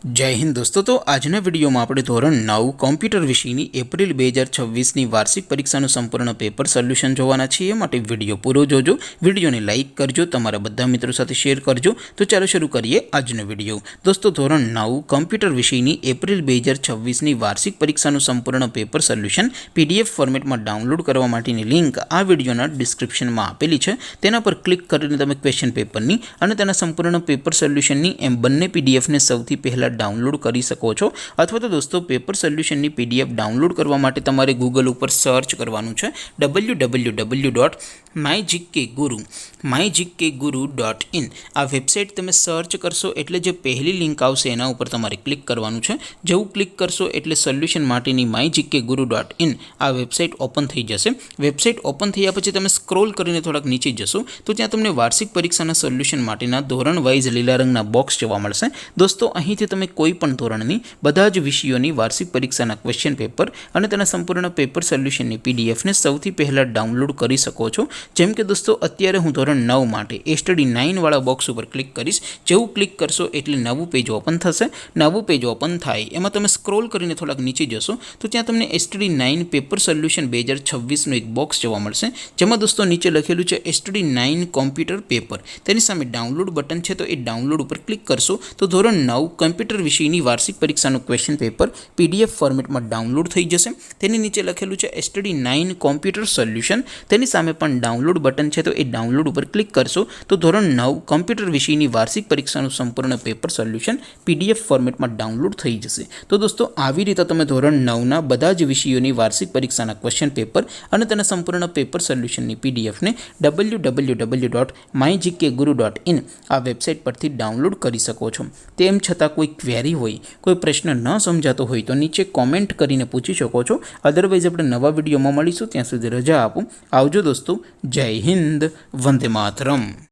जय हिंद दोस्तों। तो आजना विडियो में આપણે ધોરણ 9 કોમ્પ્યુટર વિષયની એપ્રિલ 2026ની વાર્ષિક પરીક્ષાનું સંપૂર્ણ પેપર સોલ્યુશન જોવાના છીએ। માટે વિડિયો પૂરો જોજો, વિડિયોને લાઈક કરજો, તમારા બધા મિત્રો સાથે શેર કરજો। તો ચાલો શરૂ કરીએ આજનો વિડિયો। દોસ્તો ધોરણ 9 કોમ્પ્યુટર વિષયની એપ્રિલ 2026ની વાર્ષિક પરીક્ષાનું સંપૂર્ણ પેપર સોલ્યુશન પીડીએફ ફોર્મેટમાં ડાઉનલોડ કરવા માટેની લિંક આ વિડિયોના ડિસ્ક્રિપ્શનમાં આપેલી છે। તેના પર ક્લિક કરીને તમે ક્વેશ્ચન પેપરની અને તેના સંપૂર્ણ પેપર સોલ્યુશનની એમ બંને પીડીએફને સૌથી પહેલા डाउनलॉड कर सको छो। अथवा तो दोस्तों पेपर सोल्यूशन की पीडीएफ डाउनलॉड करवा माटे तमारे गूगल पर सर्च करवानुं छे www.mygkguru.in। आ वेबसाइट तमे सर्च करशो एटले जे पहली लिंक आवशे एना उपर तमारे क्लिक करवानुं छे। जेवुं क्लिक करशो एटले सोल्यूशन माटेनी mygkguru.in आ वेबसाइट ओपन थई जशे। वेबसाइट ओपन थया पछी तमे स्क्रॉल करीने थोड़ाक नीचे जशो तो त्यां तमने वार्षिक परीक्षाना सोल्यूशन माटेना धोरण वाइज लीला रंगना बॉक्स जोवा मळशे। दोस्तों અહીંથી તમે કોઈપણ ધોરણની બધા જ વિષયોની વાર્ષિક પરીક્ષાના ક્વેશ્ચન પેપર અને તેના સંપૂર્ણ પેપર સોલ્યુશનની પીડીએફને સૌથી પહેલા ડાઉનલોડ કરી શકો છો। જેમ કે દોસ્તો અત્યારે હું ધોરણ 9 માટે સ્ટડી 9 વાળા બોક્સ ઉપર ક્લિક કરીશ। જેવું ક્લિક કરશો એટલે નવું પેજ ઓપન થશે। નવું પેજ ઓપન થાય એમાં તમે સ્ક્રોલ કરીને થોડાક નીચે જશો તો ત્યાં તમને સ્ટડી 9 પેપર સોલ્યુશન 2026નું એક બોક્સ જોવા મળશે। જેમાં દોસ્તો નીચે લખેલું છે સ્ટડી 9 કોમ્પ્યુટર પેપર। તેની સામે ડાઉનલોડ બટન છે તો એ ડાઉનલોડ ઉપર ક્લિક કરશો તો ધોરણ 9 कम्प्यूटर विषयनी वार्षिक परीक्षाનું क्वेश्चन पेपर पीडीएफ फॉर्मेट में डाउनलॉड थई जशे। तेनी नीचे लखेलुं छे स्टडी 9 कॉम्प्यूटर सोल्यूशन। तेनी सामे पण डाउनलॉड बटन छे तो ए डाउनलॉड पर क्लिक करशो तो धोरण 9 कम्प्यूटर विषयनी वार्षिक परीक्षाનું संपूर्ण पेपर सोल्यूशन पीडीएफ फॉर्मेट में डाउनलॉड थई जशे। तो दोस्तों आवी रीते तमे धोरण 9 ना बधा ज विषयोनी वार्षिक परीक्षाना क्वेश्चन पेपर अने तेना संपूर्ण पेपर सोल्यूशननी पीडीएफ ने www.mygkguru.in आ वेबसाइट परथी डाउनलॉड करी सको छो। तेम छतां कोई क्वेरी होय, कोई प्रश्न न समझातो होय तो नीचे कॉमेंट करीने पूछी शको छो। अदरवाइज आपणे नवा विडियोमां मळीशुं, त्यां सुधी रजा आपो। आवजो दोस्तों। जय हिंद, वंदे मातरम।